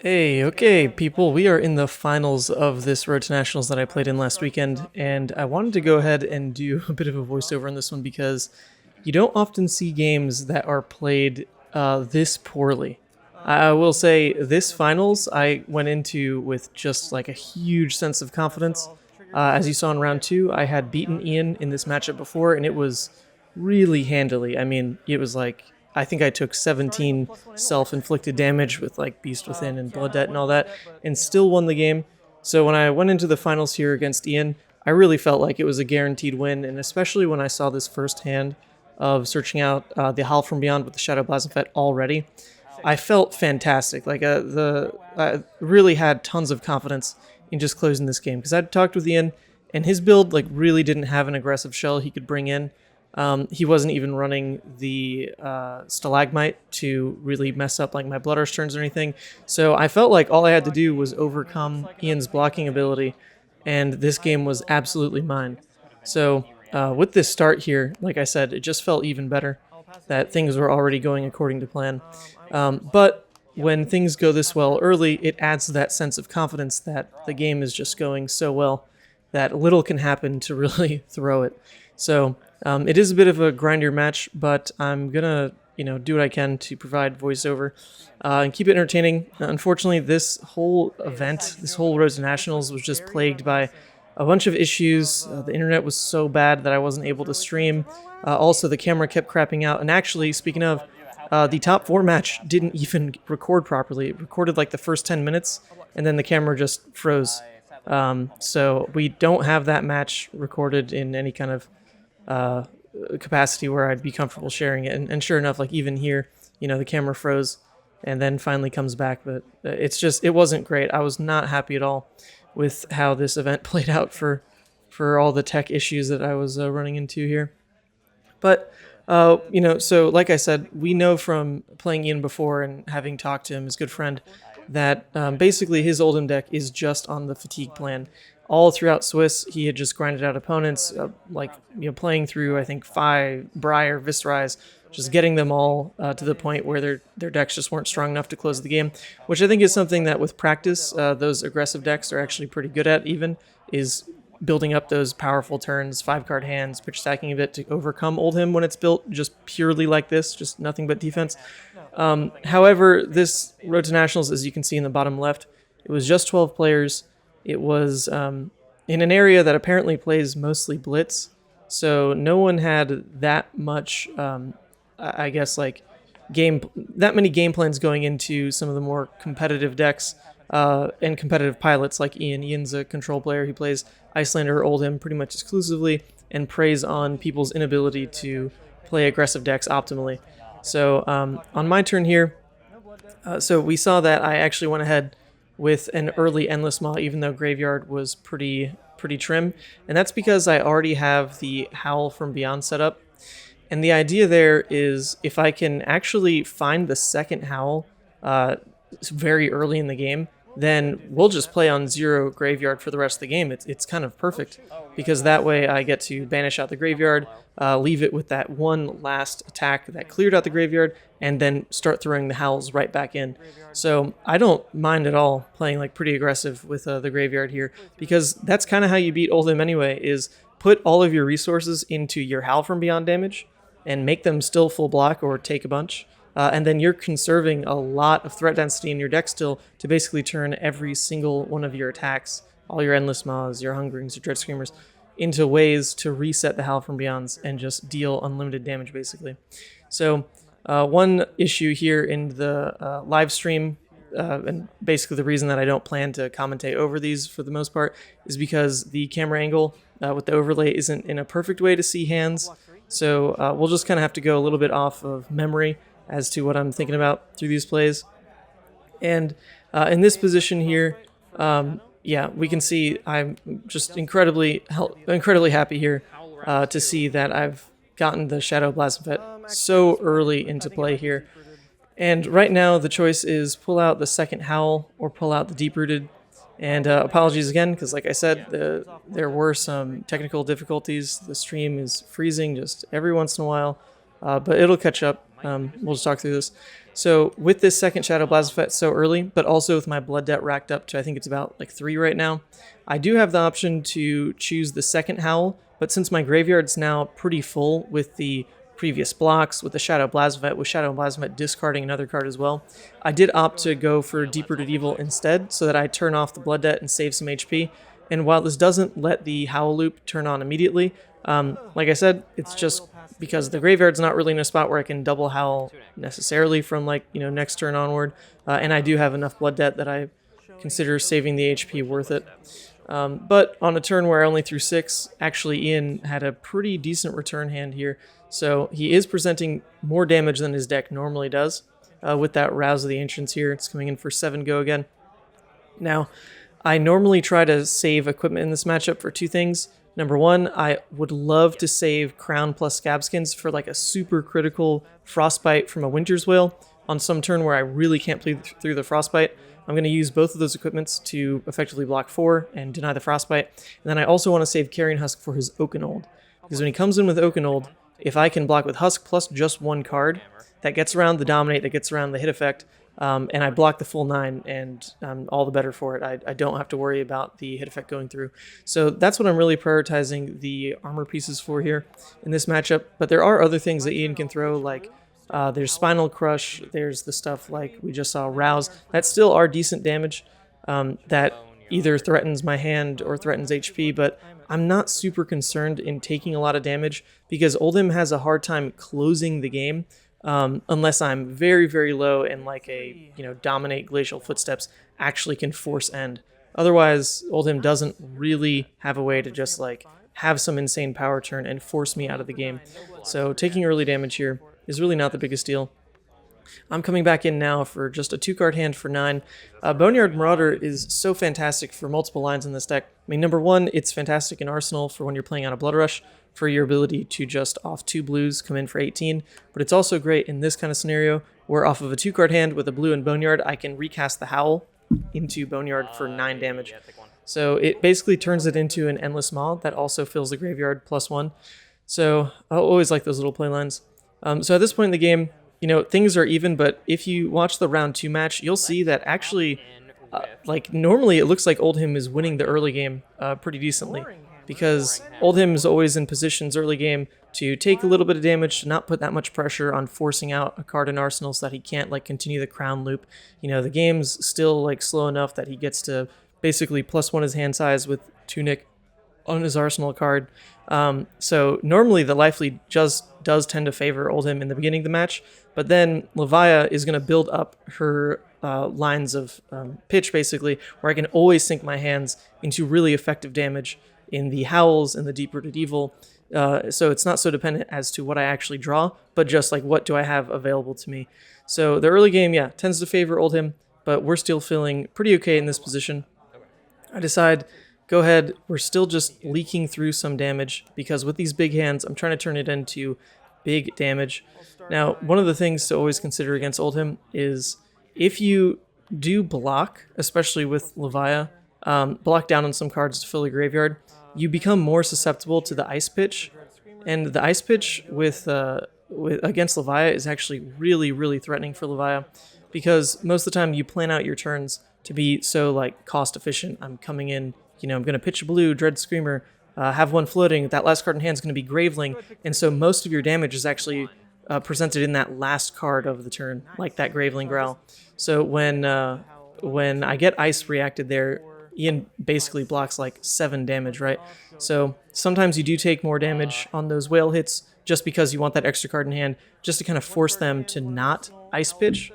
Hey, okay, people, we are in the finals of this Road to Nationals that I played in last weekend, and I wanted to go ahead and do a bit of a voiceover on this one because you don't often see games that are played this poorly. I will say this finals I went into with just like a huge sense of confidence. As you saw in round two, I had beaten Ian in this matchup before, and it was really handily. I mean, it was like I think I took 17 self-inflicted damage with like Beast Within and Blood Debt and all that, and still won the game. So when I went into the finals here against Ian, I really felt like it was a guaranteed win, and especially when I saw this first hand of searching out the Howl from Beyond with the Shadow Blasphemous already, I felt fantastic. Like I really had tons of confidence in just closing this game because I'd talked with Ian, and his build like really didn't have an aggressive shell he could bring in. He wasn't even running the Stalagmite to really mess up like my Bloodrush turns or anything. So I felt like all I had to do was overcome Ian's blocking ability, and this game was absolutely mine. So with this start here, like I said, it just felt even better that things were already going according to plan. But when things go this well early, it adds to that sense of confidence that the game is just going so well that little can happen to really throw it. So it is a bit of a grinder match, but I'm gonna do what I can to provide voiceover and keep it entertaining. Unfortunately, this whole event, this whole Road to Nationals, was just plagued by a bunch of issues. The internet was so bad that I wasn't able to stream. Also, the camera kept crapping out. And actually, speaking of, the top four match didn't even record properly. It recorded like the first 10 minutes, and then the camera just froze. So we don't have that match recorded in any kind of capacity where I'd be comfortable sharing it. And sure enough, like even here, the camera froze and then finally comes back. But it wasn't great. I was not happy at all with how this event played out for all the tech issues that I was running into here. But, so like I said, we know from playing Ian before and having talked to him, his good friend, that basically his Oldhim deck is just on the fatigue plan. All throughout Swiss, he had just grinded out opponents, playing through, I think, 5 Briar, Viscerize, just getting them all to the point where their decks just weren't strong enough to close the game, which I think is something that with practice, those aggressive decks are actually pretty good at even, is building up those powerful turns, 5-card hands, pitch stacking a bit to overcome Oldhim when it's built just purely like this, just nothing but defense. However, this Road to Nationals, as you can see in the bottom left, it was just 12 players. It was in an area that apparently plays mostly Blitz, so no one had that much, I guess, like that many game plans going into some of the more competitive decks and competitive pilots like Ian. Ian's a control player. He plays Icelander or Oldhim pretty much exclusively and preys on people's inability to play aggressive decks optimally. So on my turn here, so we saw that I actually went ahead with an early Endless Maw, even though Graveyard was pretty trim. And that's because I already have the Howl from Beyond set up. And the idea is if I can actually find the second Howl very early in the game, then we'll just play on 0 Graveyard for the rest of the game. It's kind of perfect, because that way I get to banish out the Graveyard, leave it with that one last attack that cleared out the Graveyard, and then start throwing the Howls right back in. So I don't mind at all playing like pretty aggressive with the Graveyard here, because that's kind of how you beat Oldhim anyway, is put all of your resources into your Howl from Beyond damage and make them still full block or take a bunch. And then you're conserving a lot of threat density in your deck still to basically turn every single one of your attacks, all your Endless Maws, your Hungerings, your Dread Screamers, into ways to reset the Howl from Beyonds and just deal unlimited damage, basically. So one issue here in the live stream, and basically the reason that I don't plan to commentate over these for the most part, is because the camera angle with the overlay isn't in a perfect way to see hands. So we'll just kind of have to go a little bit off of memory as to what I'm thinking about through these plays. And in this position here, we can see I'm just incredibly happy here to see that I've gotten the Shadow Blasphemous so early into play here. And right now the choice is pull out the second Howl or pull out the Deep Rooted. And apologies again, because like I said, there were some technical difficulties. The stream is freezing just every once in a while, but it'll catch up. We'll just talk through this. So with this second Shadow Blast effect so early, but also with my blood debt racked up to, I think it's about like 3 right now, I do have the option to choose the second Howl, but since my graveyard's now pretty full with the previous blocks, with the Shadow Blasvet, with Shadow Blasvet discarding another card as well, I did opt to go for Deep-Rooted Evil instead, so that I turn off the blood debt and save some HP. And while this doesn't let the Howl loop turn on immediately, like I said, it's just because the graveyard's not really in a spot where I can double Howl necessarily from like, next turn onward. And I do have enough blood debt that I consider saving the HP worth it. But on a turn where I only threw 6, actually Ian had a pretty decent return hand here. So he is presenting more damage than his deck normally does. With that Rouse of the Ancients here, it's coming in for 7 go again. Now, I normally try to save equipment in this matchup for 2 things. Number 1, I would love to save Crown plus Scabskins for like a super critical Frostbite from a Winter's Wail on some turn where I really can't play through the Frostbite. I'm going to use both of those equipments to effectively block 4 and deny the Frostbite. And then I also want to save Carrion Husk for his Oakenold, because when he comes in with Oakenold, if I can block with Husk plus just 1 card, that gets around the Dominate, that gets around the hit effect, and I block the full 9, and all the better for it. I don't have to worry about the hit effect going through. So that's what I'm really prioritizing the armor pieces for here in this matchup. But there are other things that Ian can throw, like there's Spinal Crush, there's the stuff like we just saw, Rouse, that still are decent damage that either threatens my hand or threatens HP, but I'm not super concerned in taking a lot of damage because Oldhim has a hard time closing the game unless I'm very, very low and like a, Dominate Glacial Footsteps actually can force end. Otherwise, Oldhim doesn't really have a way to just like have some insane power turn and force me out of the game. So taking early damage here is really not the biggest deal. I'm coming back in now for just a 2-card hand for 9. Boneyard Marauder is so fantastic for multiple lines in this deck. I mean, number 1, it's fantastic in Arsenal for when you're playing on a Bloodrush, for your ability to just off 2 blues come in for 18, but it's also great in this kind of scenario where off of a 2-card hand with a blue and Boneyard, I can recast the Howl into Boneyard for 9 damage. So it basically turns it into an Endless Maw that also fills the graveyard +1. So I always like those little play lines. So at this point in the game, things are even, but if you watch the round 2 match, you'll see that actually, normally it looks like Oldhim is winning the early game pretty decently, because Oldhim is always in positions early game to take a little bit of damage, to not put that much pressure on forcing out a card in Arsenal so that he can't continue the crown loop. The game's still slow enough that he gets to basically +1 his hand size with Tunic on his Arsenal card. So normally the life lead just does tend to favor Oldhim in the beginning of the match, but then Levia is going to build up her lines of pitch, basically, where I can always sink my hands into really effective damage in the Howls and the Deep-Rooted Evil. So it's not so dependent as to what I actually draw, but just what do I have available to me. So the early game, tends to favor Oldhim, but we're still feeling pretty okay in this position. I decide, go ahead, we're still just leaking through some damage, because with these big hands, I'm trying to turn it into big damage. Now, one of the things to always consider against Oldhim is if you do block, especially with Levia, block down on some cards to fill the graveyard, you become more susceptible to the Ice Pitch. And the Ice Pitch with against Levia is actually really, really threatening for Levia, because most of the time you plan out your turns to be so cost efficient. I'm coming in, I'm going to pitch a blue, Dread Screamer, have 1 floating, that last card in hand is going to be Graveling, and so most of your damage is actually presented in that last card of the turn, like that Graveling Growl. So when I get Ice reacted there, Ian basically blocks 7 damage, right? So sometimes you do take more damage on those whale hits just because you want that extra card in hand, just to kind of force them to not Ice Pitch.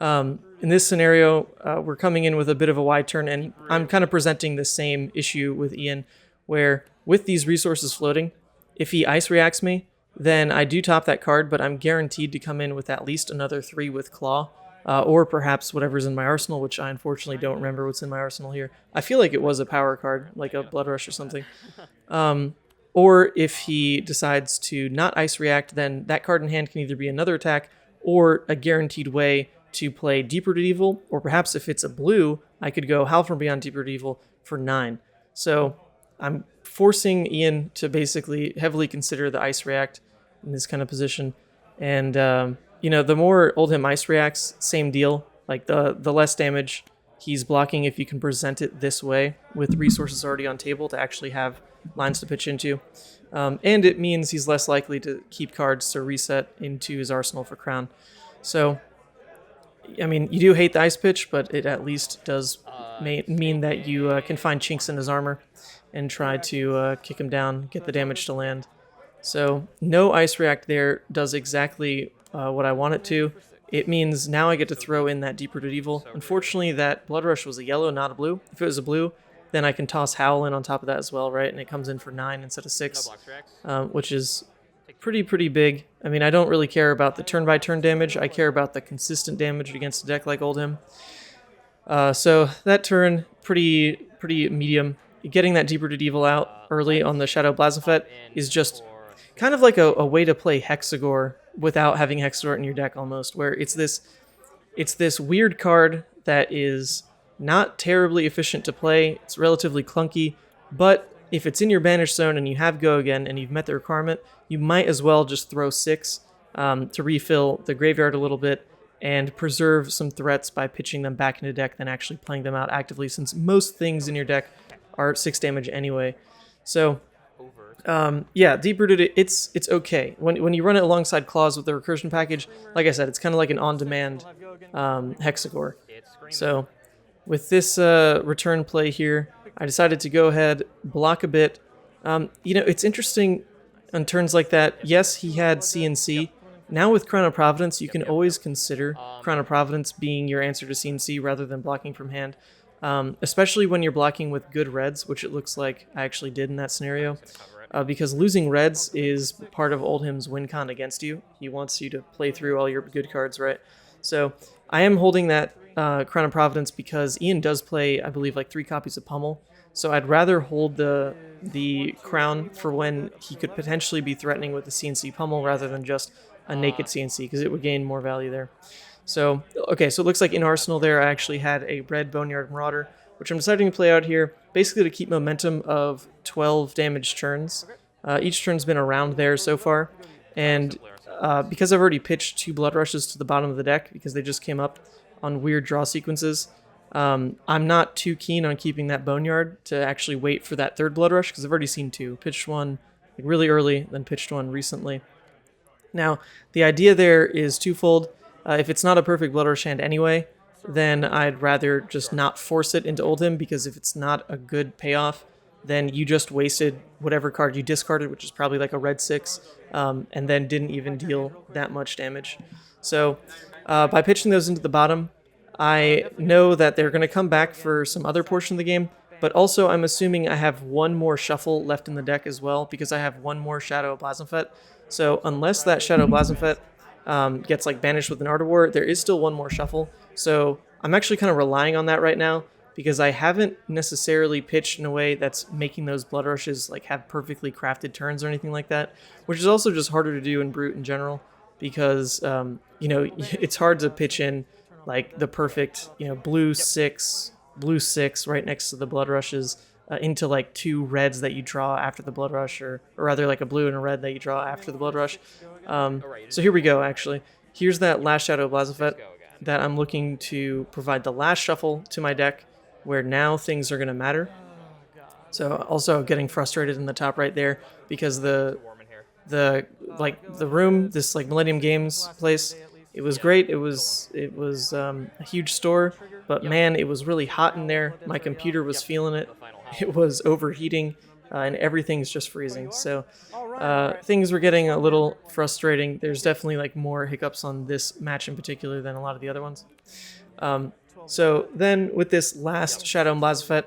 In this scenario, we're coming in with a bit of a wide turn, and I'm kind of presenting the same issue with Ian, where with these resources floating, if he Ice reacts me, then I do top that card, but I'm guaranteed to come in with at least another 3 with Claw, or perhaps whatever's in my arsenal, which I unfortunately don't remember what's in my arsenal here. I feel like it was a power card, like a Bloodrush or something. Or if he decides to not Ice react, then that card in hand can either be another attack or a guaranteed way to play Deep-Rooted Evil, or perhaps if it's a blue, I could go Howl from Beyond Deep-Rooted Evil for 9. So I'm forcing Ian to basically heavily consider the Ice React in this kind of position, and you know, the more Oldhim Ice reacts, same deal. Like the less damage he's blocking if you can present it this way with resources already on table to actually have lines to pitch into. And it means he's less likely to keep cards to reset into his arsenal for Crown. So, I mean, you do hate the Ice Pitch, but it at least does mean that you can find chinks in his armor and try to kick him down, get the damage to land. So no Ice React there does exactly what I want it to. It means now I get to throw in that Deep Rooted Evil. Unfortunately, that Bloodrush was a yellow, not a blue. If it was a blue, then I can toss Howl in on top of that as well, right? And it comes in for 9 instead of 6, which is pretty big. I mean, I don't really care about the turn-by-turn damage. I care about the consistent damage against a deck like Oldhim. So that turn, pretty medium. Getting that Deep Rooted Evil out early on the Shadow Blazafet is just kind of like a way to play Hexagore without having Hexagore in your deck almost, where it's this weird card that is not terribly efficient to play. It's relatively clunky, but if it's in your banish zone and you have Go Again and you've met the requirement, you might as well just throw 6 to refill the graveyard a little bit and preserve some threats by pitching them back into deck than actually playing them out actively, since most things in your deck are 6 damage anyway. So yeah, Deep Rooted, it's okay. When you run it alongside Claws with the recursion package, like I said, it's kind of like an on-demand Hexagore. So with this return play here, I decided to go ahead, block a bit. You know, it's interesting on turns like that. Yes, he had CNC. Now with Crown of Providence, you can always consider Crown of Providence being your answer to CNC rather than blocking from hand. Especially when you're blocking with good reds, which it looks like I actually did in that scenario. Because losing reds is part of Oldhim's win con against you. He wants you to play through all your good cards, right? So I am holding that Crown of Providence because Ian does play, I believe, like 3 copies of Pummel. So I'd rather hold the Crown for when he could potentially be threatening with the CNC Pummel rather than just a naked CNC, because it would gain more value there. So, okay, so it looks like in Arsenal there I actually had a red Boneyard Marauder, which I'm deciding to play out here, basically to keep momentum of 12 damage turns. Each turn's been around there so far, and because I've already pitched 2 Blood Rushes to the bottom of the deck, because they just came up on weird draw sequences, I'm not too keen on keeping that Boneyard to actually wait for that 3rd Blood Rush, because I've already seen 2. Pitched one like really early, then pitched one recently. Now, the idea there is twofold. If it's not a perfect Blood Rush hand anyway, then I'd rather just not force it into Oldhim, because if it's not a good payoff, then you just wasted whatever card you discarded, which is probably like a red 6, and then didn't even deal that much damage. So by pitching those into the bottom, I know that they're going to come back for some other portion of the game, but also I'm assuming I have one more shuffle left in the deck as well, because I have one more Shadow Blazonfet. So unless that Shadow Blazonfet gets like banished with an Art of War, there is still one more shuffle. So I'm actually kind of relying on that right now, because I haven't necessarily pitched in a way that's making those Blood Rushes like have perfectly crafted turns or anything like that, which is also just harder to do in Brute in general, because you know, it's hard to pitch in like the perfect, you know, blue 6 right next to the Blood Rushes into like 2 reds that you draw after the Blood Rush, or rather like a blue and a red that you draw after the Blood Rush. So here we go, actually. Here's that last Shadow Blazafet that I'm looking to provide the last shuffle to my deck, where now things are going to matter. So also getting frustrated in the top right there, because the room, this like Millennium Games place, it was great. It was a huge store, but man, it was really hot in there. My computer was feeling it. It was overheating, and everything's just freezing. So things were getting a little frustrating. There's definitely like more hiccups on this match in particular than a lot of the other ones. So then with this last Shadow Blazafet,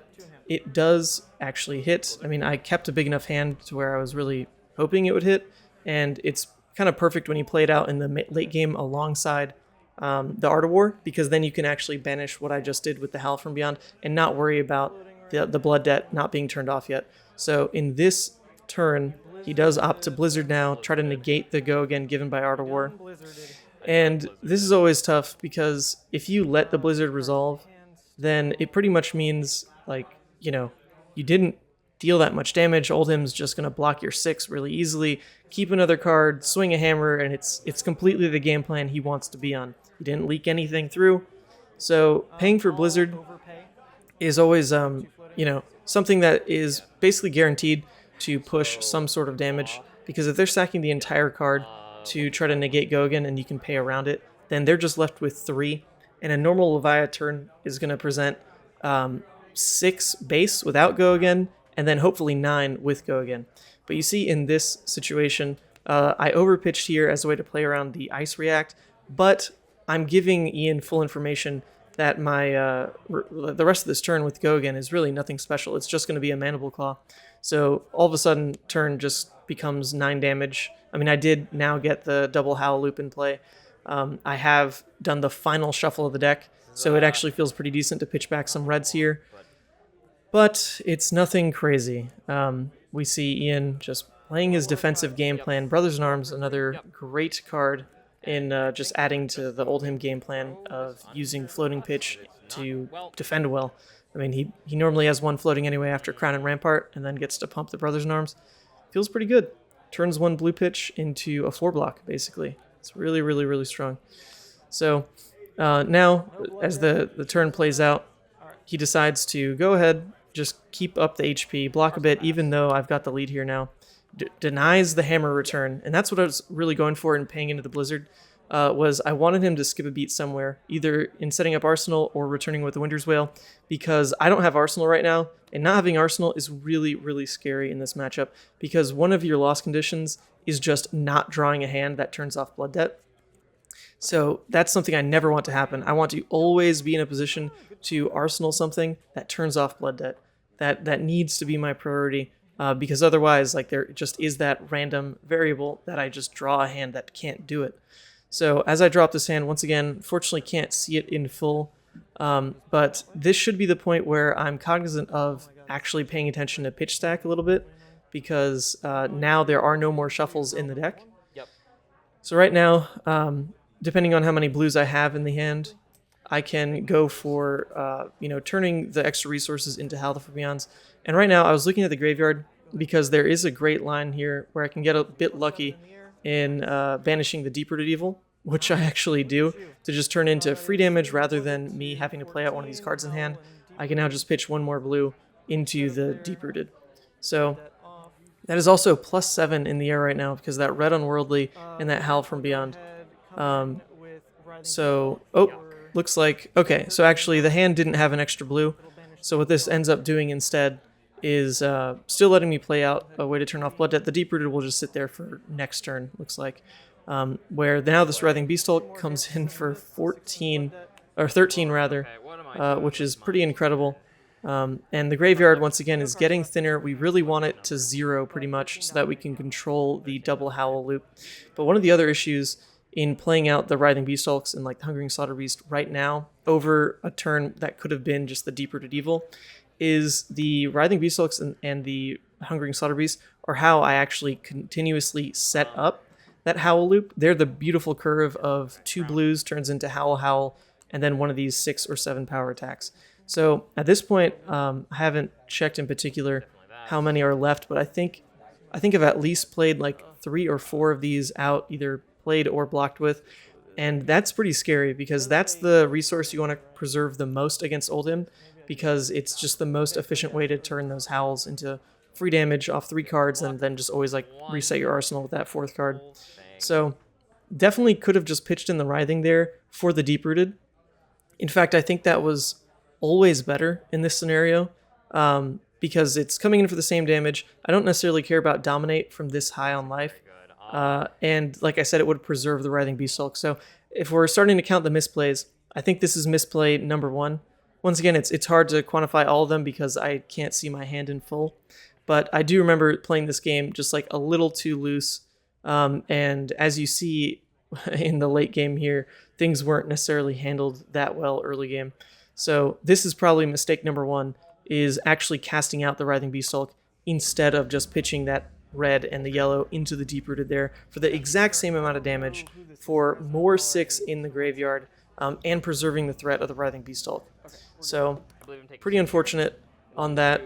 it does actually hit. I mean, I kept a big enough hand to where I was really hoping it would hit, and it's kind of perfect when you play it out in the late game alongside the Art of War, because then you can actually banish what I just did with the Howl from Beyond and not worry about the Blood Debt not being turned off yet. So in this turn, he does opt to Blizzard now, try to negate the Go Again given by Art of War. And this is always tough, because if you let the Blizzard resolve, then it pretty much means, like, you know, you didn't deal that much damage. Oldhim's just going to block your 6 really easily, keep another card, swing a hammer, and it's completely the game plan he wants to be on. He didn't leak anything through. So paying for Blizzard is always, something that is basically guaranteed to push some sort of damage, because if they're sacking the entire card to try to negate Gogan and you can pay around it, then they're just left with 3, and a normal Levia turn is going to present 6 base without Go Again, and then hopefully 9 with Go Again. But you see in this situation, I overpitched here as a way to play around the Ice React, but I'm giving Ian full information that my the rest of this turn with Go Again is really nothing special. It's just going to be a Mandible Claw. So all of a sudden, turn just becomes 9 damage. I mean, I did now get the double Howl loop in play. I have done the final shuffle of the deck, so it actually feels pretty decent to pitch back some reds here. But it's nothing crazy. We see Ian just playing his defensive game plan. Brothers in Arms, another great card in just adding to the Oldhim game plan of using floating pitch to defend well. I mean, he normally has 1 floating anyway after Crown and Rampart, and then gets to pump the Brothers in Arms. Feels pretty good. Turns 1 blue pitch into a 4 block, basically. It's really, really, really strong. So now, as the turn plays out, he decides to go ahead, just keep up the HP, block a bit, even though I've got the lead here now. Denies the hammer return, and that's what I was really going for in paying into the Blizzard. Was I wanted him to skip a beat somewhere, either in setting up Arsenal or returning with the Winter's Wail, because I don't have Arsenal right now, and not having Arsenal is really, really scary in this matchup, because one of your loss conditions is just not drawing a hand that turns off Blood Debt. So that's something I never want to happen. I want to always be in a position to Arsenal something that turns off Blood Debt. That needs to be my priority, because otherwise, like, there just is that random variable that I just draw a hand that can't do it. So as I drop this hand, once again, fortunately can't see it in full, but this should be the point where I'm cognizant of actually paying attention to pitch stack a little bit, because now there are no more shuffles in the deck. So right now, depending on how many blues I have in the hand, I can go for, turning the extra resources into Howl the Beyonds. And right now I was looking at the graveyard, because there is a great line here where I can get a bit lucky in banishing the Deep-Rooted Evil, which I actually do, to just turn into free damage rather than me having to play out one of these cards in hand. I can now just pitch 1 more blue into the Deep-Rooted. So that is also +7 in the air right now, because that red Unworldly and that Howl from Beyond. Looks like, okay, so actually the hand didn't have an extra blue, so what this ends up doing instead is still letting me play out a way to turn off Blood Debt. The Deep-Rooted will just sit there for next turn, looks like, where now this Writhing Beast Hulk comes in for 13 rather, which is pretty incredible. And the graveyard, once again, is getting thinner. We really want it to 0 pretty much, so that we can control the double Howl loop. But one of the other issues in playing out the Writhing Beast Hulks and like the Hungering Slaughter Beast right now over a turn that could have been just the Deep-Rooted Evil is the Writhing Beast Hulks and the Hungering Slaughter Beast are how I actually continuously set up that Howl loop. They're the beautiful curve of 2 blues turns into Howl Howl, and then one of these 6 or 7 power attacks. So at this point, I haven't checked in particular how many are left, but I think I've at least played like 3 or 4 of these out, either played or blocked with, and that's pretty scary, because that's the resource you want to preserve the most against Oldhim, because it's just the most efficient way to turn those Howls into free damage off 3 cards, and then just always like reset your arsenal with that 4th card. So definitely could have just pitched in the Writhing there for the Deep-Rooted. In fact, I think that was always better in this scenario, because it's coming in for the same damage. I don't necessarily care about Dominate from this high on life. And like I said, it would preserve the Writhing Beast Hulk. So if we're starting to count the misplays, I think this is misplay number 1. Once again, it's hard to quantify all of them because I can't see my hand in full. But I do remember playing this game just like a little too loose. And as you see in the late game here, things weren't necessarily handled that well early game. So this is probably mistake number 1, is actually casting out the Writhing Beast Hulk instead of just pitching that red and the yellow into the Deep-Rooted there for the exact same amount of damage for more 6 in the graveyard, and preserving the threat of the Writhing Beast Hulk. So pretty unfortunate on that.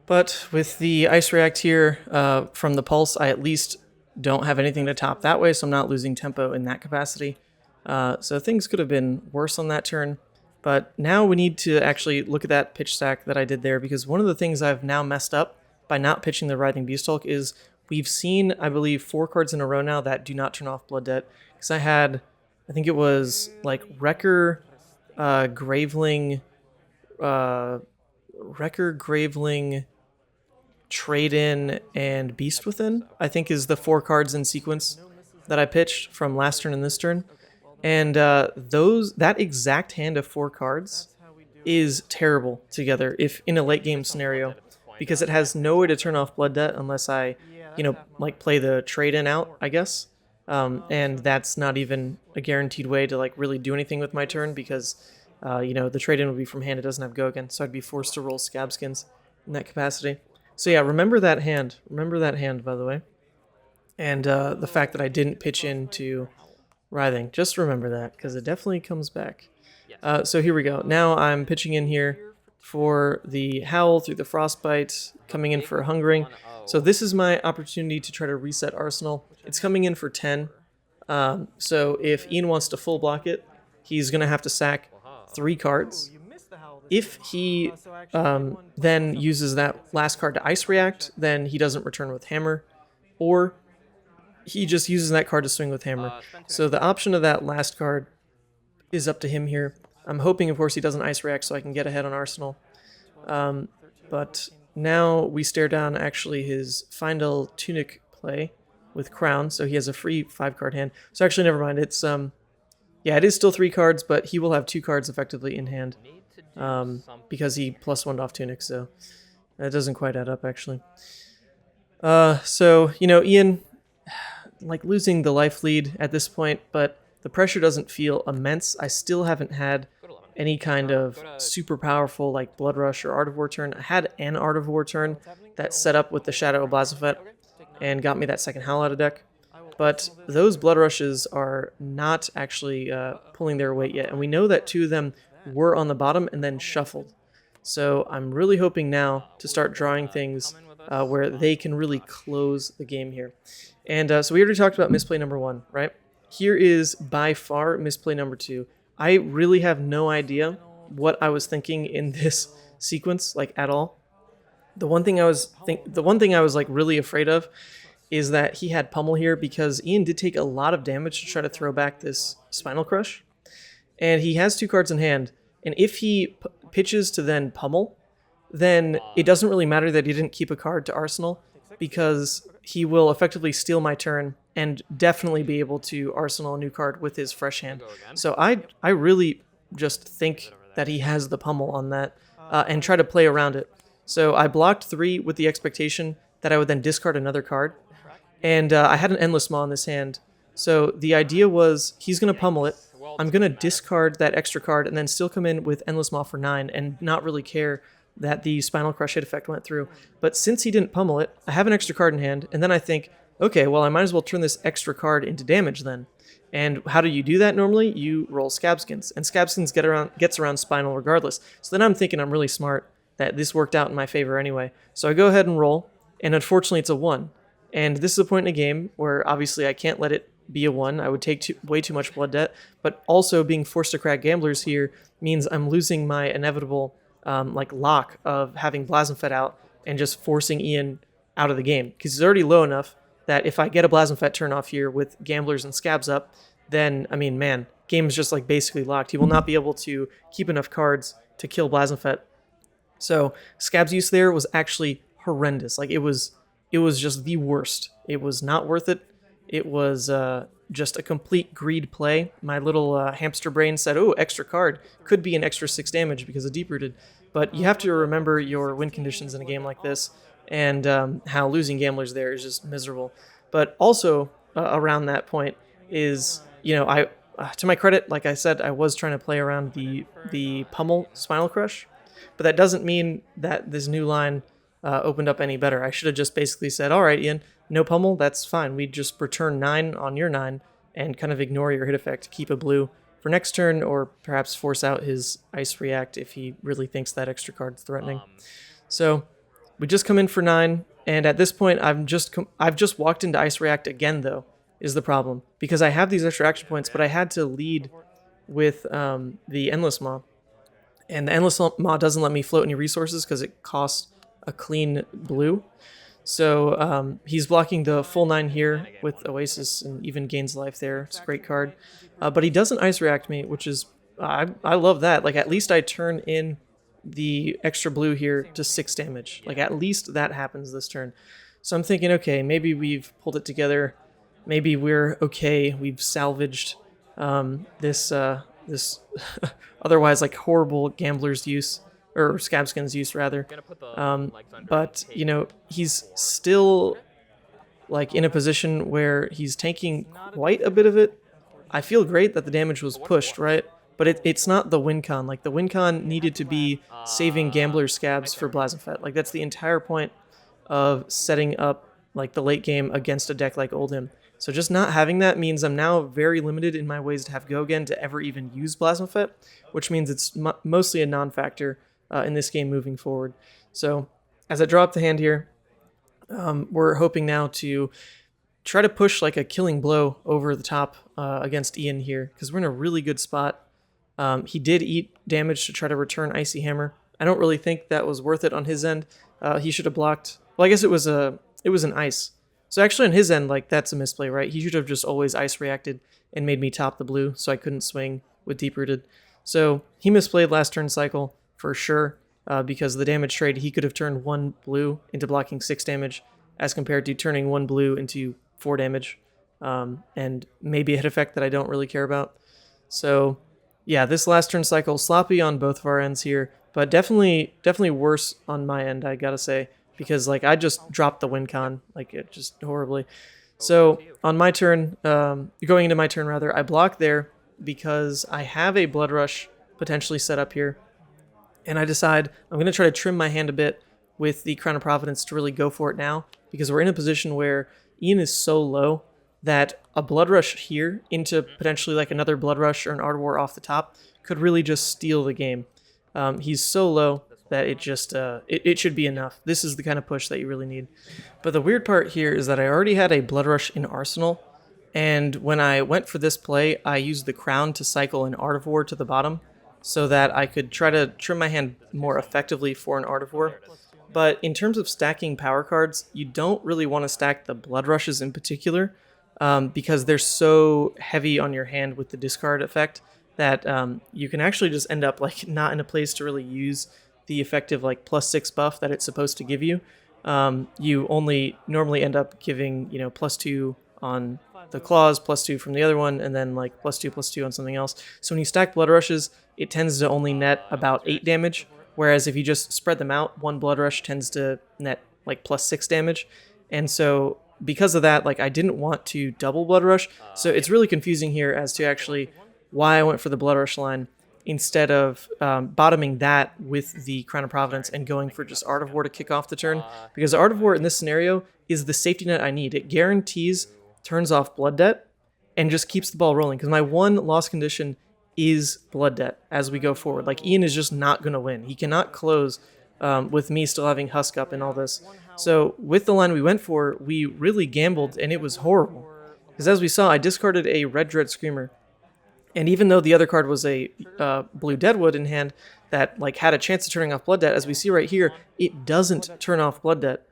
But with the Ice React here from the Pulse, I at least don't have anything to top that way, so I'm not losing tempo in that capacity. So things could have been worse on that turn. But now we need to actually look at that pitch stack that I did there, because one of the things I've now messed up by not pitching the Writhing Beast Hulk is we've seen, I believe, 4 cards in a row now that do not turn off Blood Debt. Because I had, I think it was like Wrecker, Graveling, Trade-In, and Beast Within, I think is the 4 cards in sequence that I pitched from last turn and this turn. And that exact hand of 4 cards is terrible together if in a late game scenario, because it has no way to turn off Blood Debt unless I, like play the Trade-In out, I guess. And that's not even a guaranteed way to like really do anything with my turn, because the Trade-In would be from hand, it doesn't have Go Again, so I'd be forced to roll Scabskins in that capacity. So yeah, remember that hand. Remember that hand, by the way. And the fact that I didn't pitch into Writhing. Just remember that, because it definitely comes back. So here we go. Now I'm pitching in here for the Howl through the Frostbite, coming in for Hungering. So this is my opportunity to try to reset Arsenal. It's coming in for 10. So if Ian wants to full block it, he's going to have to sack 3 cards. If he then uses that last card to Ice React, then he doesn't return with Hammer, or he just uses that card to swing with Hammer. So the option of that last card is up to him here. I'm hoping, of course, he doesn't Ice React so I can get ahead on Arsenal. But now we stare down actually his Findel Tunic play with Crown, so he has a free 5-card hand. So actually, never mind. It's it is still 3 cards, but he will have 2 cards effectively in hand. Because he +1'd off Tunic, so that doesn't quite add up, actually. So, Ian, like, losing the life lead at this point, but the pressure doesn't feel immense. I still haven't had any kind of super powerful, like, Bloodrush or Art of War turn. I had an Art of War turn that set up with the Shadow of Blazafet and got me that second Howl out of deck. But those Bloodrushes are not actually pulling their weight yet, and we know that 2 of them were on the bottom and then shuffled. So I'm really hoping now to start drawing things where they can really close the game here. And so we already talked about misplay number 1, right? Here is by far misplay number 2. I really have no idea what I was thinking in this sequence, like, at all. The one thing I was like really afraid of is that he had Pummel here, because Ian did take a lot of damage to try to throw back this Spinal Crush. And he has 2 cards in hand, and if he pitches to then Pummel, then it doesn't really matter that he didn't keep a card to Arsenal, because he will effectively steal my turn and definitely be able to Arsenal a new card with his fresh hand. So I really just think that he has the Pummel on that and try to play around it. So I blocked 3 with the expectation that I would then discard another card, and I had an Endless Maw in this hand. So the idea was he's going to Pummel it, I'm going to discard that extra card and then still come in with Endless Maw for 9 and not really care that the Spinal Crush hit effect went through. But since he didn't pummel it, I have an extra card in hand, and then I think, okay, well, I might as well turn this extra card into damage then. And how do you do that normally? You roll Scabskins, and Scabskins gets around Spinal regardless. So then I'm thinking I'm really smart that this worked out in my favor anyway. So I go ahead and roll, and unfortunately it's a 1. And this is a point in a game where obviously I can't let it be a 1. I would take way too much blood debt, but also being forced to crack gamblers here means I'm losing my inevitable lock of having Blazonfet out and just forcing Ian out of the game, because he's already low enough that if I get a Blazonfet turn off here with gamblers and scabs up, then, I mean, man, game is just like basically locked. He will not be able to keep enough cards to kill Blazonfet. So Scab's use there was actually horrendous. Like, it was just the worst. It was not worth it. It was just a complete greed play. My little hamster brain said, oh, extra card. Could be an extra 6 damage because of Deep-Rooted. But you have to remember your win conditions in a game like this, and how losing gamblers there is just miserable. But also, around that point is, I to my credit, like I said, I was trying to play around the pummel Spinal Crush, but that doesn't mean that this new line opened up any better. I should have just basically said, all right, Ian, no pummel, that's fine. We just return 9 on your 9 and kind of ignore your hit effect, keep a blue for next turn, or perhaps force out his Ice React if he really thinks that extra card's threatening. So we just come in for 9, and at this point, I've just walked into Ice React again, though, is the problem. Because I have these extra action points, but I had to lead with the Endless Maw. And the Endless Maw doesn't let me float any resources because it costs a clean blue. So he's blocking the full 9 here with Oasis and even gains life there. It's a great card. But he doesn't Ice React me, which is... I love that. Like, at least I turn in the extra blue here to 6 damage. Like, at least that happens this turn. So I'm thinking, okay, maybe we've pulled it together. Maybe we're okay. We've salvaged this otherwise like horrible gambler's use, or Scabskins use rather. But you know, he's still like in a position where he's tanking quite a bit of it. I feel great that the damage was pushed, right? But it's not the win con. Like, the win con needed to be saving gambler scabs for Blasphemfet. Like, that's the entire point of setting up like the late game against a deck like Oldhim. So just not having that means I'm now very limited in my ways to have go again to ever even use Blasphemfet, which means it's mostly a non-factor in this game moving forward. So as I draw up the hand here, we're hoping now to try to push like a killing blow over the top against Ian here, because we're in a really good spot. He did eat damage to try to return Icy Hammer. I don't really think that was worth it on his end. He should have blocked. Well, I guess it was an ice. So actually on his end, like, that's a misplay, right? He should have just always ice reacted and made me top the blue so I couldn't swing with Deep Rooted. So he misplayed last turn cycle for sure, because the damage trade, he could have turned 1 blue into blocking 6 damage as compared to turning 1 blue into 4 damage, and maybe a hit effect that I don't really care about. So yeah, this last turn cycle, sloppy on both of our ends here, but definitely worse on my end, I gotta say, because like I just dropped the win con, like, it just horribly. So on my turn, going into my turn rather, I block there because I have a Bloodrush potentially set up here, and I decide I'm gonna try to trim my hand a bit with the Crown of Providence to really go for it now, because we're in a position where Ian is so low that a Bloodrush here into potentially like another Bloodrush or an Art of War off the top could really just steal the game. He's so low that it just it should be enough. This is the kind of push that you really need. But the weird part here is that I already had a Bloodrush in Arsenal, and when I went for this play, I used the Crown to cycle an Art of War to the bottom so that I could try to trim my hand more effectively for an Art of War. But in terms of stacking power cards, you don't really want to stack the Bloodrushes in particular, because they're so heavy on your hand with the discard effect that you can actually just end up like not in a place to really use the effective like +6 buff that it's supposed to give you. You only normally end up giving, you know, +2 on the claws, +2 from the other one, and then like +2/+2 on something else. So when you stack Blood Rushes, it tends to only net about 8 damage, whereas if you just spread them out, one Blood Rush tends to net like +6 damage. And so because of that, like, I didn't want to double Blood Rush, so it's really confusing here as to actually why I went for the Blood Rush line instead of bottoming that with the Crown of Providence and going for just Art of War to kick off the turn, because Art of War in this scenario is the safety net I need. It guarantees turns off Blood Debt and just keeps the ball rolling, because my one loss condition is Blood Debt as we go forward. Like, Ian is just not going to win. He cannot close with me still having Husk up and all this. So with the line we went for, we really gambled, and it was horrible. Because as we saw, I discarded a Red Dread Screamer. And even though the other card was a blue Deadwood in hand that like had a chance of turning off Blood Debt, as we see right here, it doesn't turn off Blood Debt.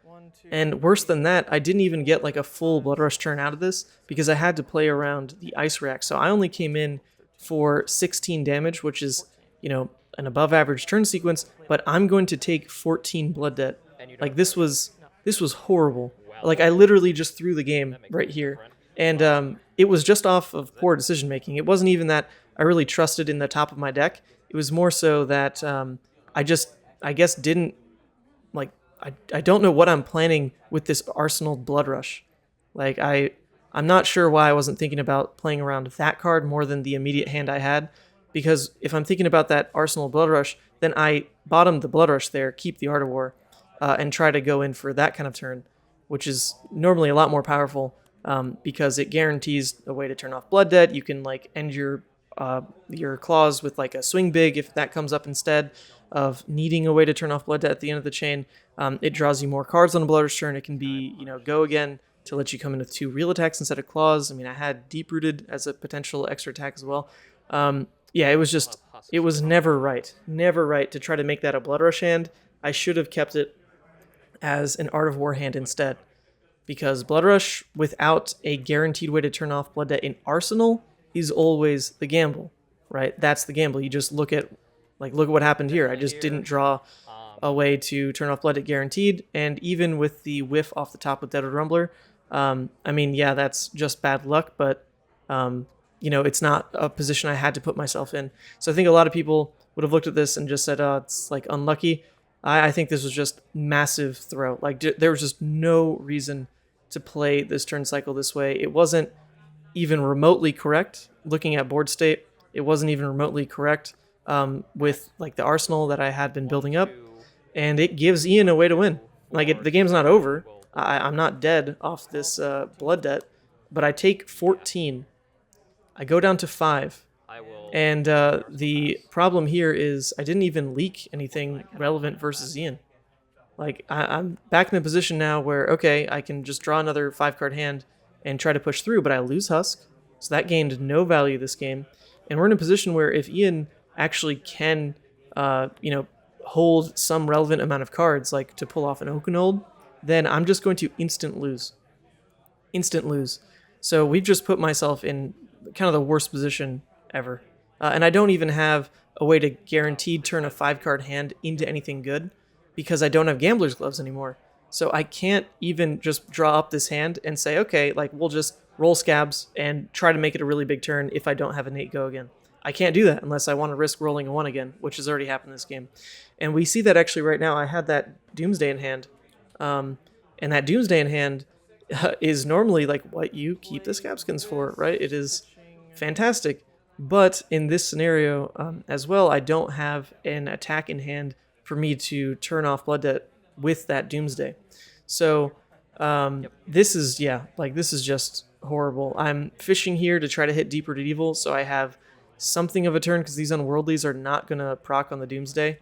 And worse than that, I didn't even get like a full Blood Rush turn out of this because I had to play around the Ice React. So I only came in for 16 damage, which is, you know, an above average turn sequence, but I'm going to take 14 Blood Debt. Like, this was horrible. Like, I literally just threw the game right here. And it was just off of poor decision making. It wasn't even that I really trusted in the top of my deck. It was more so that I guess didn't, like, I don't know what I'm planning with this Arsenal Blood Rush. Like, I'm not sure why I wasn't thinking about playing around that card more than the immediate hand I had. Because if I'm thinking about that Arsenal Blood Rush, then I bottom the Blood Rush there, keep the Art of War, and try to go in for that kind of turn, which is normally a lot more powerful because it guarantees a way to turn off Blood Debt. You can like end your claws with like a swing big if that comes up instead. of needing a way to turn off Blood Debt at the end of the chain. It draws you more cards on a Bloodrush turn. It can be, go again to let you come in with 2 real attacks instead of claws. I mean, I had Deep Rooted as a potential extra attack as well. Yeah, it was never right. Never right to try to make that a Bloodrush hand. I should have kept it as an Art of War hand instead. Because Bloodrush, without a guaranteed way to turn off Blood Debt in Arsenal, is always the gamble, right? That's the gamble. You just look at what happened here. I just didn't draw a way to turn off Blood Debt guaranteed, and even with the whiff off the top with Deadwood Rumbler, I mean, yeah, that's just bad luck, but, it's not a position I had to put myself in. So I think a lot of people would have looked at this and just said, oh, it's like unlucky. I think this was just massive throw. Like, there was just no reason to play this turn cycle this way. It wasn't even remotely correct. Looking at board state, it wasn't even remotely correct with like the arsenal that I had been building up, and it gives Ian a way to win. Like, the game's not over. I'm not dead off this Blood Debt, but I take 14. I go down to 5. And the problem here is I didn't even leak anything relevant versus Ian. Like, I'm back in the position now where, okay, I can just draw another 5-card hand and try to push through, but I lose Husk. So that gained no value this game. And we're in a position where if Ian actually can, hold some relevant amount of cards, like to pull off an Oakenhold, then I'm just going to instant lose. Instant lose. So we've just put myself in kind of the worst position ever. And I don't even have a way to guaranteed turn a 5-card hand into anything good because I don't have Gambler's Gloves anymore. So I can't even just draw up this hand and say, okay, like, we'll just roll Scabs and try to make it a really big turn if I don't have a Nate go again. I can't do that unless I want to risk rolling a 1 again, which has already happened this game. And we see that actually right now. I had that Doomsday in hand. And that Doomsday in hand is normally like what you keep the Scabskins for, right? It is fantastic. But in this scenario as well, I don't have an attack in hand for me to turn off Blood Debt with that Doomsday. So this is just horrible. I'm fishing here to try to hit Deep Rooted Evil, so I have something of a turn because these Unworldlies are not going to proc on the Doomsday.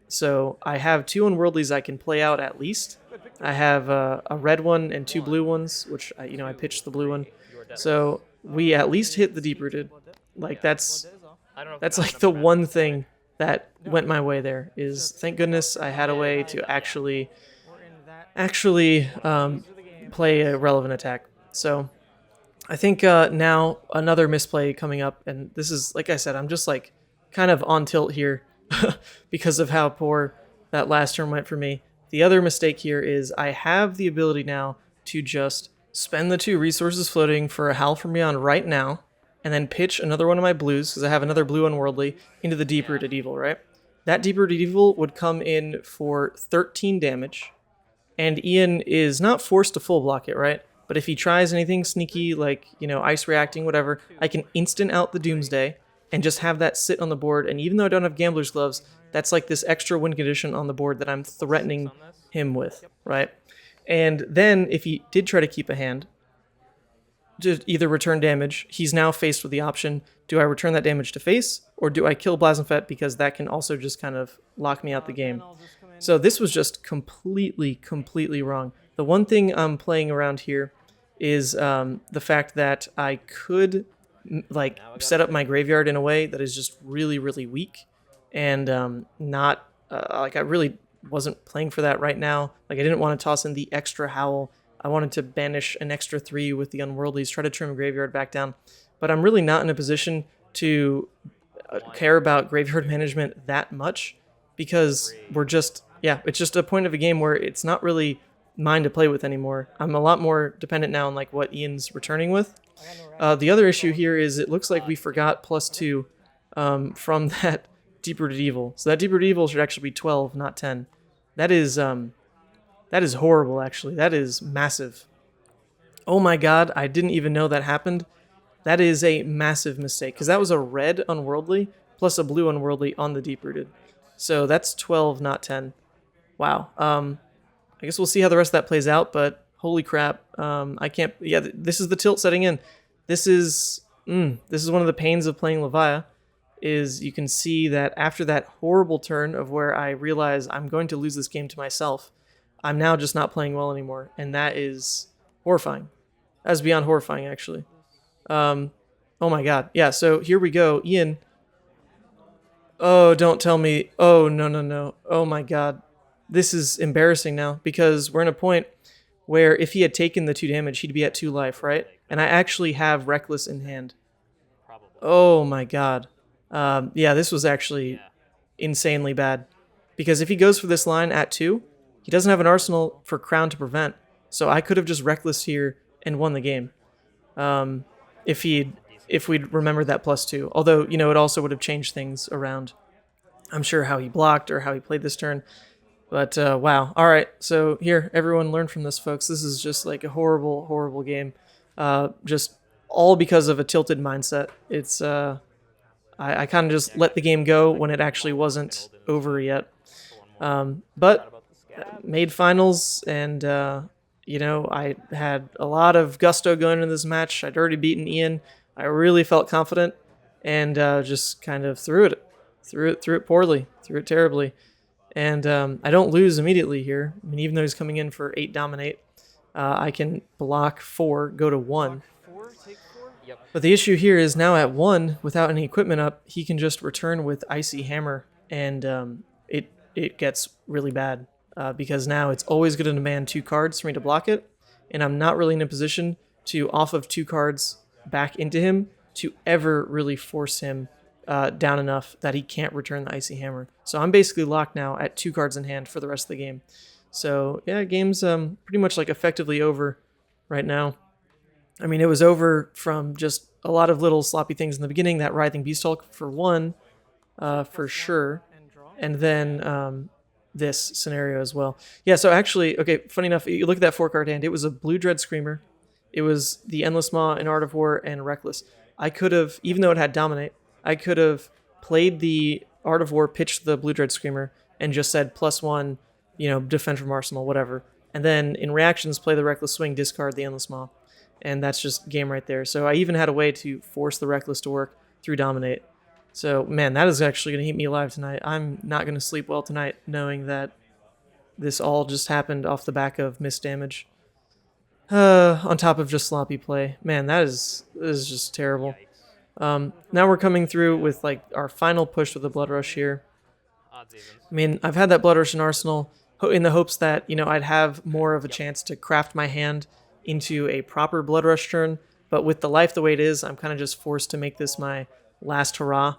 So I have 2 Unworldlies I can play out at least. I have a red one and 2 blue ones, which I pitched the blue one. So we at least hit the Deep Rooted. Like, that's like the one thing that went my way there, is thank goodness I had a way to actually play a relevant attack. So I think now another misplay coming up, and this is, like I said, I'm just like kind of on tilt here because of how poor that last turn went for me. The other mistake here is I have the ability now to just spend the 2 resources floating for a Howl from Beyond right now, and then pitch another one of my blues, because I have another blue Unworldly, into the Deep Rooted Evil, right? That Deep Rooted Evil would come in for 13 damage, and Ian is not forced to full block it, right? But if he tries anything sneaky, like, ice reacting, whatever, I can instant out the Doomsday and just have that sit on the board, and even though I don't have Gambler's Gloves, that's like this extra win condition on the board that I'm threatening him with, right? And then if he did try to keep a hand, just either return damage, he's now faced with the option, do I return that damage to face, or do I kill Blasphemfet, because that can also just kind of lock me out the game. So this was just completely wrong. The one thing I'm playing around here is the fact that I could set up my graveyard in a way that is just really weak, and not I really wasn't playing for that right now. Like, I didn't want to toss in the extra Howl. I wanted to banish an extra 3 with the Unworldlies, try to trim graveyard back down. But I'm really not in a position to care about graveyard management that much, because we're just, it's just a point of a game where it's not really mine to play with anymore. I'm a lot more dependent now on like what Ian's returning with. The other issue here is it looks like we forgot +2 from that Deep Rooted Evil. So that Deep Rooted Evil should actually be 12, not 10. That is horrible, actually. That is massive. Oh my god, I didn't even know that happened. That is a massive mistake, because that was a red Unworldly plus a blue Unworldly on the Deep Rooted. So that's 12, not 10. Wow. I guess we'll see how the rest of that plays out, but holy crap. I can't... this is the tilt setting in. This is one of the pains of playing Levia, is you can see that after that horrible turn of where I realize I'm going to lose this game to myself, I'm now just not playing well anymore, and that is horrifying. That's beyond horrifying, actually. Oh my god. Yeah, so here we go. Ian. Oh, don't tell me. Oh, no, no, no. Oh my god. This is embarrassing now, because we're in a point where if he had taken the 2 damage, he'd be at 2 life, right? And I actually have Reckless in hand. Oh my god. Yeah, this was actually insanely bad. Because if he goes for this line at 2, he doesn't have an arsenal for Crown to prevent. So I could have just Reckless here and won the game. If we'd remembered that +2. Although, you know, it also would have changed things around. I'm sure how he blocked or how he played this turn. But, wow. All right, so here, everyone learn from this, folks. This is just like a horrible, horrible game. Just all because of a tilted mindset. It's, I kind of just let the game go when it actually wasn't over yet. But made finals, and, you know, I had a lot of gusto going into this match. I'd already beaten Ian. I really felt confident, and just kind of threw it poorly, threw it terribly. And I don't lose immediately here. I mean, even though he's coming in for 8 dominate, I can block 4, go to 1. But the issue here is now at 1, without any equipment up, he can just return with Icy Hammer, and it gets really bad, because now it's always going to demand 2 cards for me to block it, and I'm not really in a position to, off of 2 cards back into him, to ever really force him down enough that he can't return the Icy Hammer. So I'm basically locked now at 2 cards in hand for the rest of the game. So yeah, game's pretty much like effectively over right now. I mean, it was over from just a lot of little sloppy things in the beginning, that Writhing Beastalk for 1, for sure, and then this scenario as well. Yeah, so actually, okay, funny enough, you look at that 4-card hand, it was a Blue Dread Screamer, it was the Endless Maw and Art of War and Reckless. I could have, even though it had Dominate, I could have played the Art of War, pitched the Blue Dread Screamer, and just said +1, you know, defend from Arsenal, whatever. And then in reactions, play the Reckless Swing, discard the Endless Maw. And that's just game right there. So I even had a way to force the Reckless to work through Dominate. So, man, that is actually going to eat me alive tonight. I'm not going to sleep well tonight knowing that this all just happened off the back of missed damage. On top of just sloppy play. Man, that is just terrible. Now we're coming through with like our final push with the Bloodrush here. I mean, I've had that Bloodrush in Arsenal in the hopes that, you know, I'd have more of a chance to craft my hand into a proper Bloodrush turn, but with the life the way it is, I'm kind of just forced to make this my last hurrah.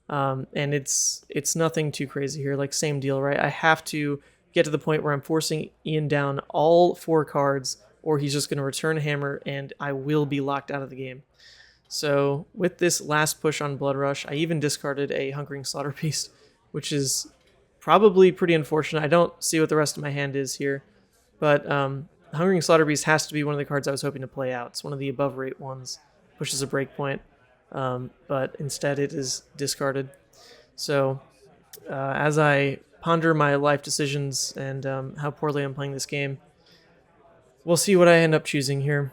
And it's nothing too crazy here, like same deal, right? I have to get to the point where I'm forcing Ian down all 4 cards, or he's just going to return Hammer, and I will be locked out of the game. So with this last push on Bloodrush, I even discarded a Hunkering Slaughter Beast, which is probably pretty unfortunate. I don't see what the rest of my hand is here, but Hungering Slaughter Beast has to be one of the cards I was hoping to play out. It's one of the above rate ones, pushes a breakpoint, but instead it is discarded. So as I ponder my life decisions and how poorly I'm playing this game, we'll see what I end up choosing here.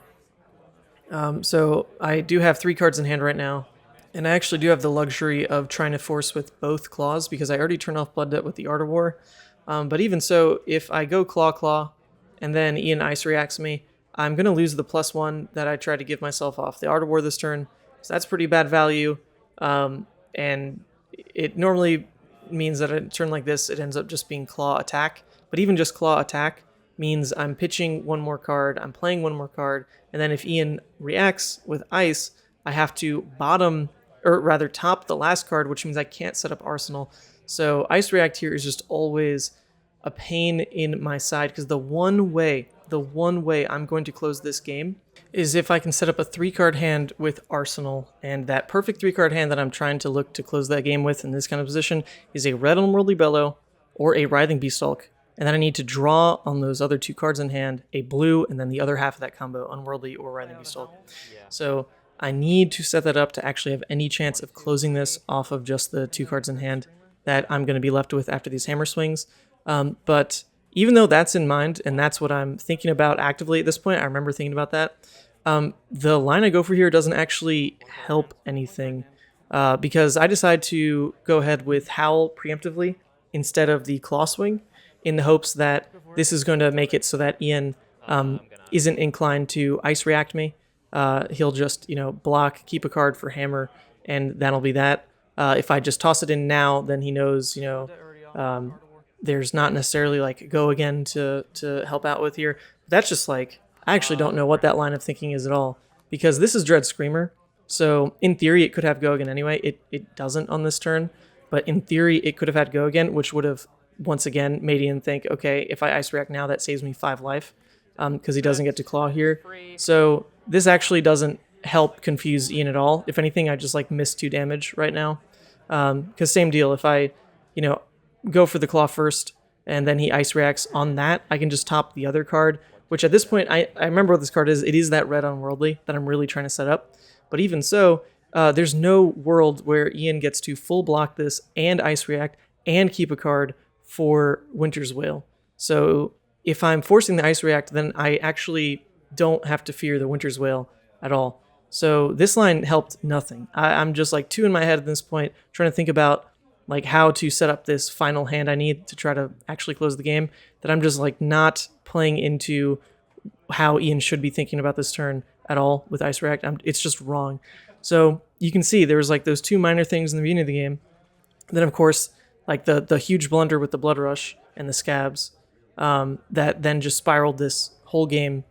So I do have 3 cards in hand right now, and I actually do have the luxury of trying to force with both claws because I already turned off Blood Debt with the Art of War. But even so, if I go Claw, and then Ian Ice reacts me, I'm going to lose the +1 that I tried to give myself off the Art of War this turn. So that's pretty bad value. And it normally means that a turn like this, it ends up just being Claw Attack. But even just Claw Attack means I'm pitching 1 more card, I'm playing 1 more card, and then if Ian reacts with Ice, I have to top the last card, which means I can't set up Arsenal. So Ice React here is just always a pain in my side, because the one way I'm going to close this game is if I can set up a 3-card hand with Arsenal, and that perfect 3-card hand that I'm trying to look to close that game with in this kind of position is a red Unworldly Bellow or a Writhing Beastalk, and then I need to draw on those other 2 cards in hand a blue, and then the other half of that combo, Unworldly or Writhing Beastalk. So I need to set that up to actually have any chance of closing this off of just the 2 cards in hand that I'm going to be left with after these hammer swings. But even though that's in mind, and that's what I'm thinking about actively at this point, I remember thinking about that, the line I go for here doesn't actually help anything. because I decide to go ahead with Howl preemptively instead of the Claw Swing in the hopes that this is going to make it so that Ian isn't inclined to Ice React me. He'll just, block, keep a card for Hammer, and that'll be that. If I just toss it in now, then he knows, there's not necessarily like go again to help out with here. That's just like, I actually don't know what that line of thinking is at all, because this is Dread Screamer. So in theory, it could have go again anyway. It doesn't on this turn, but in theory, it could have had go again, which would have once again made Ian think, okay, if I Ice React now, that saves me 5 life, because he doesn't get to claw here. So this actually doesn't help confuse Ian at all. If anything, I just like miss 2 damage right now, because same deal. If I, go for the claw first and then he Ice Reacts on that, I can just top the other card, which at this point, I remember what this card is. It is that red Unworldly that I'm really trying to set up. But even so, there's no world where Ian gets to full block this and Ice React and keep a card for Winter's Wail. So if I'm forcing the Ice React, then I actually don't have to fear the Winter's Wail at all. So this line helped nothing. I'm just like 2 in my head at this point, trying to think about like how to set up this final hand I need to try to actually close the game, that I'm just like not playing into how Ian should be thinking about this turn at all with Ice React. It's just wrong. So you can see there was like those 2 minor things in the beginning of the game. Then of course, like the huge blunder with the Bloodrush and the Scabs, that then just spiraled this whole game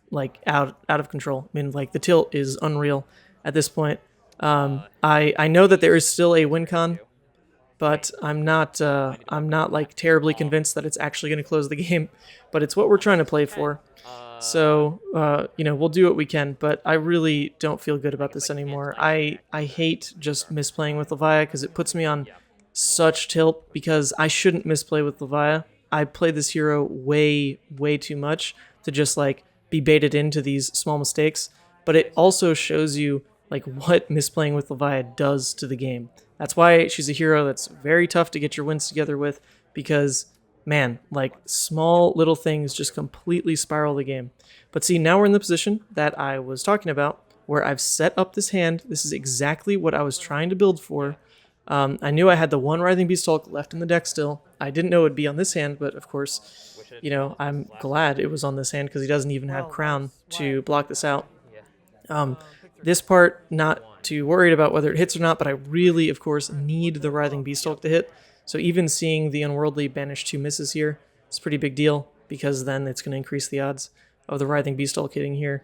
like out of control. I mean, like the tilt is unreal at this point. I know that there is still a win con, but I'm not like terribly convinced that it's actually going to close the game. But it's what we're trying to play for. So, we'll do what we can, but I really don't feel good about this anymore. I hate just misplaying with Levia because it puts me on such tilt, because I shouldn't misplay with Levia. I play this hero way, way too much to just like be baited into these small mistakes, but it also shows you like what misplaying with Levia does to the game. That's why she's a hero that's very tough to get your wins together with, because man, like small little things just completely spiral the game. But see, now we're in the position that I was talking about, where I've set up this hand. This is exactly what I was trying to build for. I knew I had the 1 Writhing Beastalk left in the deck still. I didn't know it would be on this hand, but of course, I'm glad it was on this hand because he doesn't even have Crown to block this out. This part, not too worried about whether it hits or not, but I really, of course, need the Writhing Beastalk to hit. So even seeing the Unworldly banish 2 misses here is a pretty big deal, because then it's going to increase the odds of the Writhing Beastalk hitting here.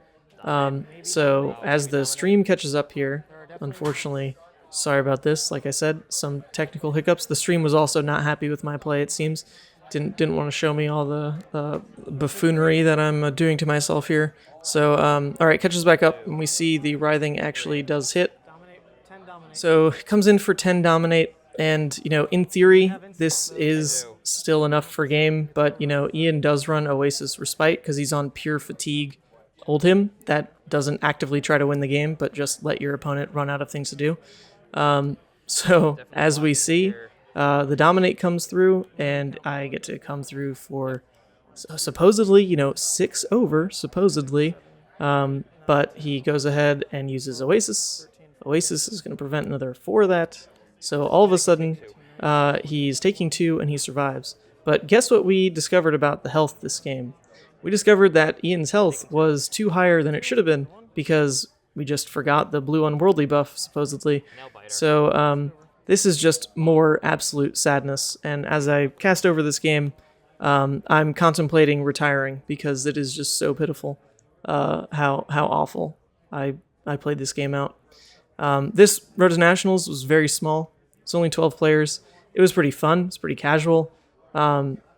So as the stream catches up here, unfortunately, sorry about this, like I said, some technical hiccups. The stream was also not happy with my play, it seems. Didn't want to show me all the buffoonery that I'm doing to myself here. So, alright, catches back up, and we see the Writhing actually does hit. So, it comes in for 10 Dominate, and, in theory, this is still enough for game, but, Ian does run Oasis Respite, because he's on pure fatigue Oldhim. That doesn't actively try to win the game, but just let your opponent run out of things to do. So, as we see, the Dominate comes through, and I get to come through for supposedly, 6 over, supposedly. But he goes ahead and uses Oasis. Oasis is going to prevent another 4 of that. So all of a sudden, he's taking 2 and he survives. But guess what we discovered about the health this game? We discovered that Ian's health was 2 higher than it should have been, because we just forgot the blue Unworldly buff, supposedly. So this is just more absolute sadness. And as I cast over this game, I'm contemplating retiring, because it is just so pitiful how awful I played this game out. This Road to Nationals was very small. It's only 12 players. It was pretty fun. It's pretty casual.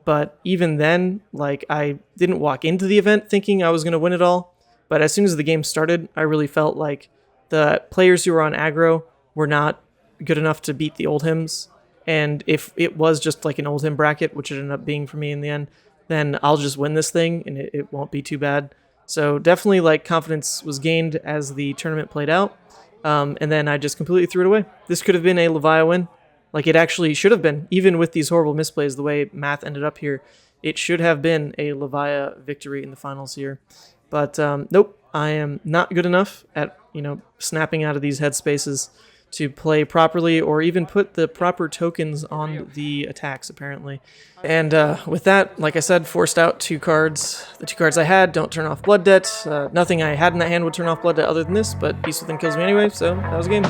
But even then, like, I didn't walk into the event thinking I was going to win it all. But as soon as the game started, I really felt like the players who were on aggro were not good enough to beat the Oldhims. And if it was just like an Oldhim bracket, which it ended up being for me in the end, then I'll just win this thing and it won't be too bad. So definitely, like, confidence was gained as the tournament played out. And then I just completely threw it away. This could have been a Levia win. Like, it actually should have been. Even with these horrible misplays, the way math ended up here, it should have been a Levia victory in the finals here. But nope, I am not good enough at, snapping out of these headspaces to play properly or even put the proper tokens on the attacks, apparently. And with that, like I said, forced out 2 cards. The 2 cards I had don't turn off Blood Debt. Nothing I had in that hand would turn off Blood Debt other than this, but Beast Within kills me anyway, so that was a game.